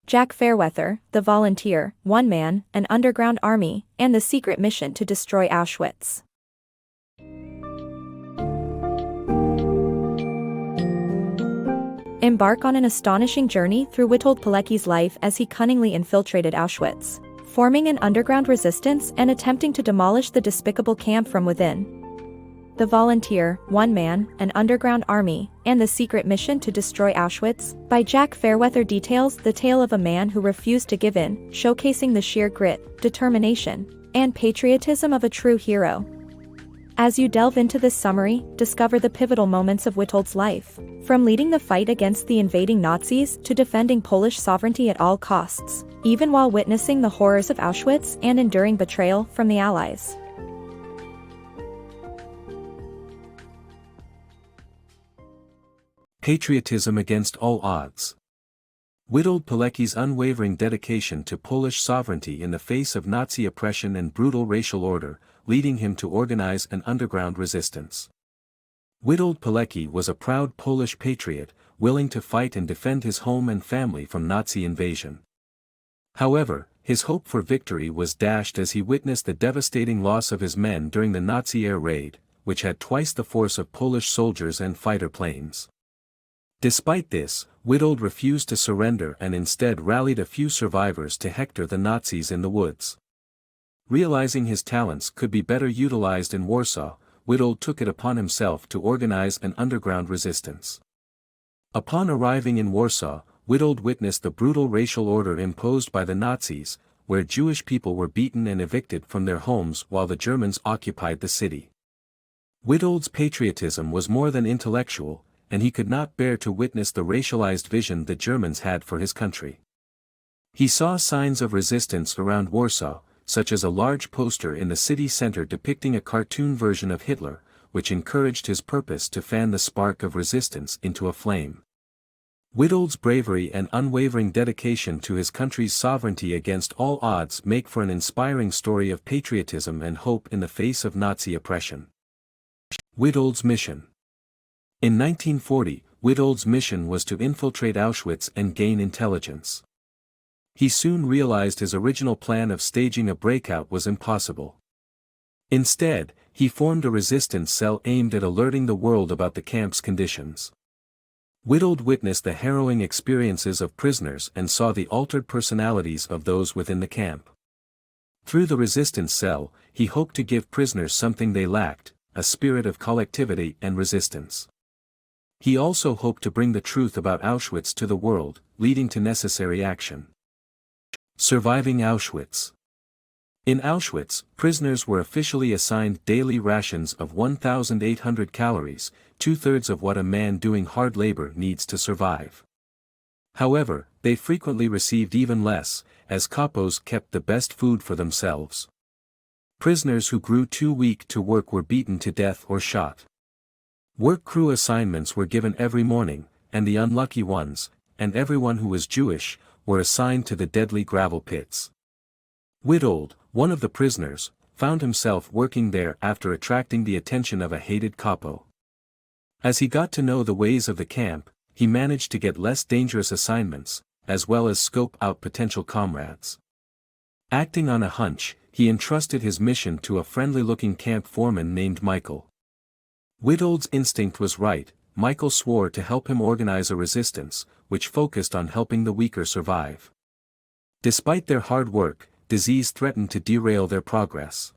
Jack Fairweather, The Volunteer, One Man, An Underground Army, and The Secret Mission to Destroy Auschwitz. Embark on an astonishing journey through Witold Pilecki's life as he cunningly infiltrated Auschwitz, forming an underground resistance and attempting to demolish the despicable camp from within. The Volunteer, One Man, An Underground Army, and The Secret Mission to Destroy Auschwitz, by Jack Fairweather details the tale of a man who refused to give in, showcasing the sheer grit, determination, and patriotism of a true hero. As you delve into this summary, discover the pivotal moments of Witold's life, from leading the fight against the invading Nazis to defending Polish sovereignty at all costs, even while witnessing the horrors of Auschwitz and enduring betrayal from the Allies. Patriotism against all odds. Witold Pilecki's unwavering dedication to Polish sovereignty in the face of Nazi oppression and brutal racial order, leading him to organize an underground resistance. Witold Pilecki was a proud Polish patriot, willing to fight and defend his home and family from Nazi invasion. However, his hope for victory was dashed as he witnessed the devastating loss of his men during the Nazi air raid, which had twice the force of Polish soldiers and fighter planes. Despite this, Witold refused to surrender and instead rallied a few survivors to hector the Nazis in the woods. Realizing his talents could be better utilized in Warsaw, Witold took it upon himself to organize an underground resistance. Upon arriving in Warsaw, Witold witnessed the brutal racial order imposed by the Nazis, where Jewish people were beaten and evicted from their homes while the Germans occupied the city. Witold's patriotism was more than intellectual, and he could not bear to witness the racialized vision the Germans had for his country. He saw signs of resistance around Warsaw, such as a large poster in the city center depicting a cartoon version of Hitler, which encouraged his purpose to fan the spark of resistance into a flame. Witold's bravery and unwavering dedication to his country's sovereignty against all odds make for an inspiring story of patriotism and hope in the face of Nazi oppression. Witold's mission. In 1940, Witold's mission was to infiltrate Auschwitz and gain intelligence. He soon realized his original plan of staging a breakout was impossible. Instead, he formed a resistance cell aimed at alerting the world about the camp's conditions. Witold witnessed the harrowing experiences of prisoners and saw the altered personalities of those within the camp. Through the resistance cell, he hoped to give prisoners something they lacked, a spirit of collectivity and resistance. He also hoped to bring the truth about Auschwitz to the world, leading to necessary action. Surviving Auschwitz. In Auschwitz, prisoners were officially assigned daily rations of 1,800 calories, 2/3 of what a man doing hard labor needs to survive. However, they frequently received even less, as kapos kept the best food for themselves. Prisoners who grew too weak to work were beaten to death or shot. Work crew assignments were given every morning, and the unlucky ones, and everyone who was Jewish, were assigned to the deadly gravel pits. Witold, one of the prisoners, found himself working there after attracting the attention of a hated capo. As he got to know the ways of the camp, he managed to get less dangerous assignments, as well as scope out potential comrades. Acting on a hunch, he entrusted his mission to a friendly-looking camp foreman named Michael. Witold's instinct was right. Michael swore to help him organize a resistance, which focused on helping the weaker survive. Despite their hard work, disease threatened to derail their progress.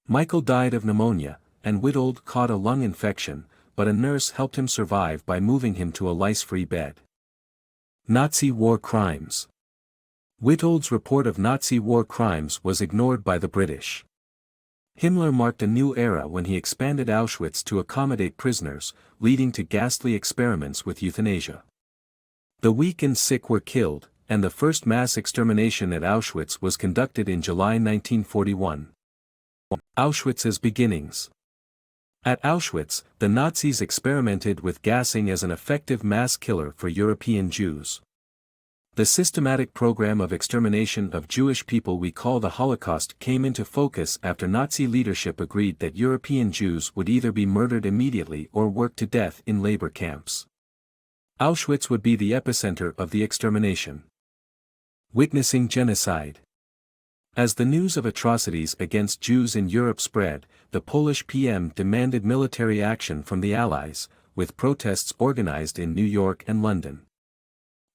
Michael died of pneumonia, and Witold caught a lung infection, but a nurse helped him survive by moving him to a lice-free bed. Nazi war crimes. Witold's report of Nazi war crimes was ignored by the British. Himmler marked a new era when he expanded Auschwitz to accommodate prisoners, leading to ghastly experiments with euthanasia. The weak and sick were killed, and the first mass extermination at Auschwitz was conducted in July 1941. Auschwitz's beginnings. At Auschwitz, the Nazis experimented with gassing as an effective mass killer for European Jews. The systematic program of extermination of Jewish people we call the Holocaust came into focus after Nazi leadership agreed that European Jews would either be murdered immediately or worked to death in labor camps. Auschwitz would be the epicenter of the extermination. Witnessing genocide. As the news of atrocities against Jews in Europe spread, the Polish PM demanded military action from the Allies, with protests organized in New York and London.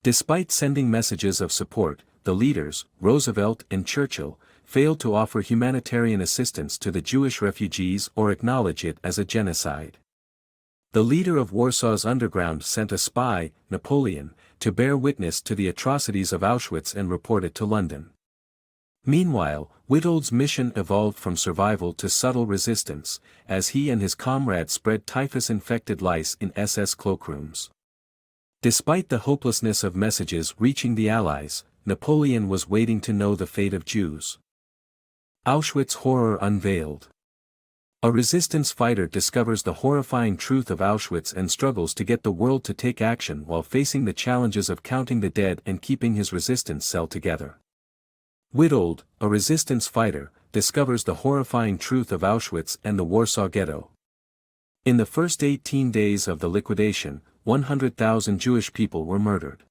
Despite sending messages of support, the leaders, Roosevelt and Churchill, failed to offer humanitarian assistance to the Jewish refugees or acknowledge it as a genocide. The leader of Warsaw's underground sent a spy, Napoleon, to bear witness to the atrocities of Auschwitz and report it to London. Meanwhile, Witold's mission evolved from survival to subtle resistance, as he and his comrades spread typhus-infected lice in SS cloakrooms. Despite the hopelessness of messages reaching the Allies, Napoleon was waiting to know the fate of Jews. Auschwitz horror unveiled. A resistance fighter discovers the horrifying truth of Auschwitz and struggles to get the world to take action while facing the challenges of counting the dead and keeping his resistance cell together. Witold, a resistance fighter, discovers the horrifying truth of Auschwitz and the Warsaw Ghetto. In the first 18 days of the liquidation, 100,000 Jewish people were murdered.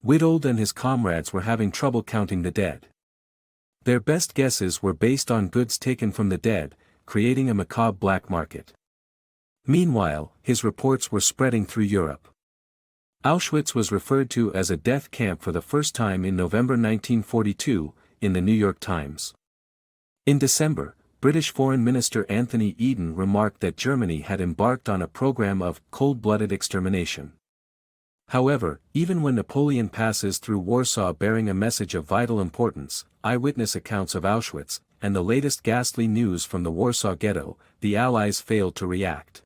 Witold and his comrades were having trouble counting the dead. Their best guesses were based on goods taken from the dead, creating a macabre black market. Meanwhile, his reports were spreading through Europe. Auschwitz was referred to as a death camp for the first time in November 1942, in the New York Times. In December, British Foreign Minister Anthony Eden remarked that Germany had embarked on a program of cold-blooded extermination. However, even when Napoleon passes through Warsaw bearing a message of vital importance, eyewitness accounts of Auschwitz, and the latest ghastly news from the Warsaw Ghetto, the Allies failed to react.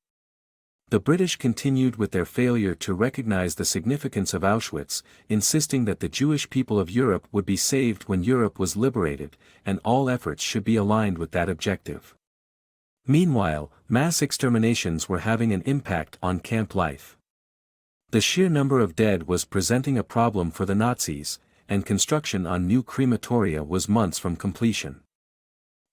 The British continued with their failure to recognize the significance of Auschwitz, insisting that the Jewish people of Europe would be saved when Europe was liberated, and all efforts should be aligned with that objective. Meanwhile, mass exterminations were having an impact on camp life. The sheer number of dead was presenting a problem for the Nazis, and construction on new crematoria was months from completion.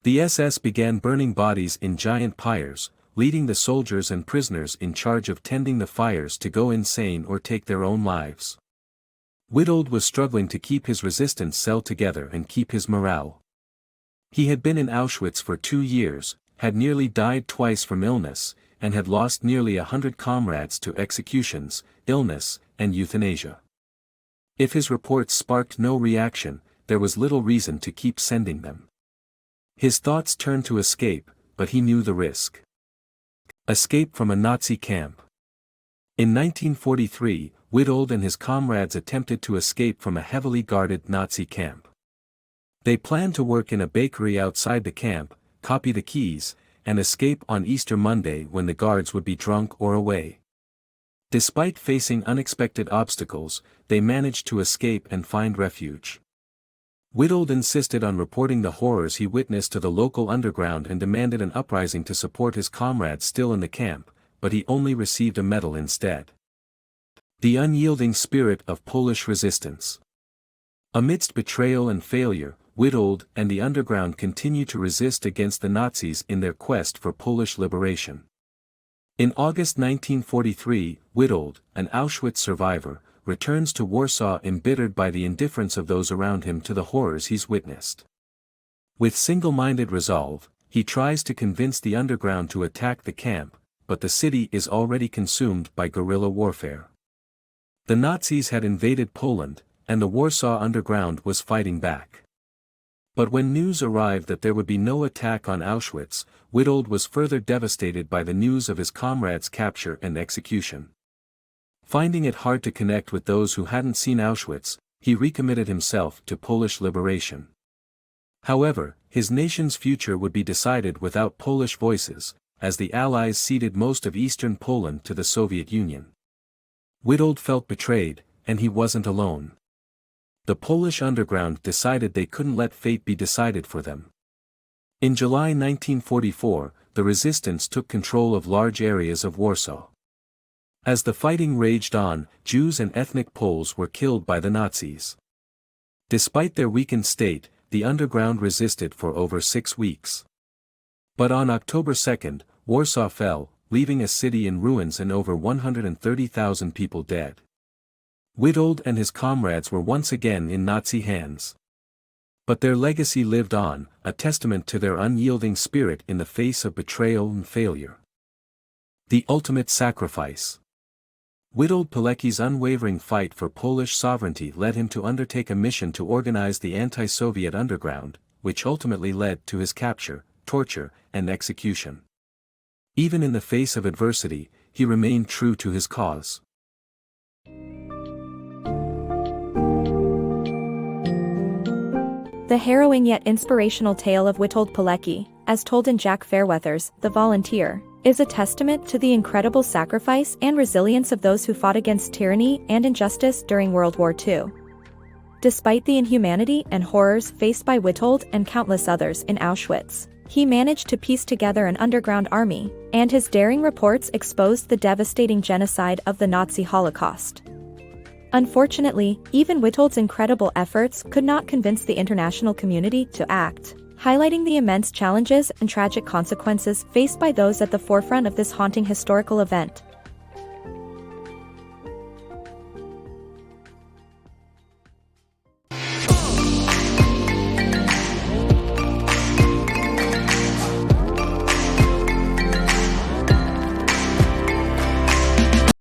The SS began burning bodies in giant pyres, leading the soldiers and prisoners in charge of tending the fires to go insane or take their own lives. Witold was struggling to keep his resistance cell together and keep his morale. He had been in Auschwitz for 2 years, had nearly died twice from illness, and had lost nearly 100 comrades to executions, illness, and euthanasia. If his reports sparked no reaction, there was little reason to keep sending them. His thoughts turned to escape, but he knew the risk. Escape from a Nazi camp. In 1943, Witold and his comrades attempted to escape from a heavily guarded Nazi camp. They planned to work in a bakery outside the camp, copy the keys, and escape on Easter Monday when the guards would be drunk or away. Despite facing unexpected obstacles, they managed to escape and find refuge. Witold insisted on reporting the horrors he witnessed to the local underground and demanded an uprising to support his comrades still in the camp, but he only received a medal instead. The unyielding spirit of Polish resistance. Amidst betrayal and failure, Witold and the underground continue to resist against the Nazis in their quest for Polish liberation. In August 1943, Witold, an Auschwitz survivor, returns to Warsaw embittered by the indifference of those around him to the horrors he's witnessed. With single-minded resolve, he tries to convince the underground to attack the camp, but the city is already consumed by guerrilla warfare. The Nazis had invaded Poland, and the Warsaw underground was fighting back. But when news arrived that there would be no attack on Auschwitz, Witold was further devastated by the news of his comrades' capture and execution. Finding it hard to connect with those who hadn't seen Auschwitz, he recommitted himself to Polish liberation. However, his nation's future would be decided without Polish voices, as the Allies ceded most of eastern Poland to the Soviet Union. Witold felt betrayed, and he wasn't alone. The Polish underground decided they couldn't let fate be decided for them. In July 1944, the resistance took control of large areas of Warsaw. As the fighting raged on, Jews and ethnic Poles were killed by the Nazis. Despite their weakened state, the underground resisted for over 6 weeks. But on October 2, Warsaw fell, leaving a city in ruins and over 130,000 people dead. Witold and his comrades were once again in Nazi hands. But their legacy lived on, a testament to their unyielding spirit in the face of betrayal and failure. The ultimate sacrifice. Witold Pilecki's unwavering fight for Polish sovereignty led him to undertake a mission to organize the anti-Soviet underground, which ultimately led to his capture, torture, and execution. Even in the face of adversity, he remained true to his cause. The harrowing yet inspirational tale of Witold Pilecki, as told in Jack Fairweather's The Volunteer, is a testament to the incredible sacrifice and resilience of those who fought against tyranny and injustice during World War II. Despite the inhumanity and horrors faced by Witold and countless others in Auschwitz, he managed to piece together an underground army, and his daring reports exposed the devastating genocide of the Nazi Holocaust. Unfortunately, even Witold's incredible efforts could not convince the international community to act, highlighting the immense challenges and tragic consequences faced by those at the forefront of this haunting historical event.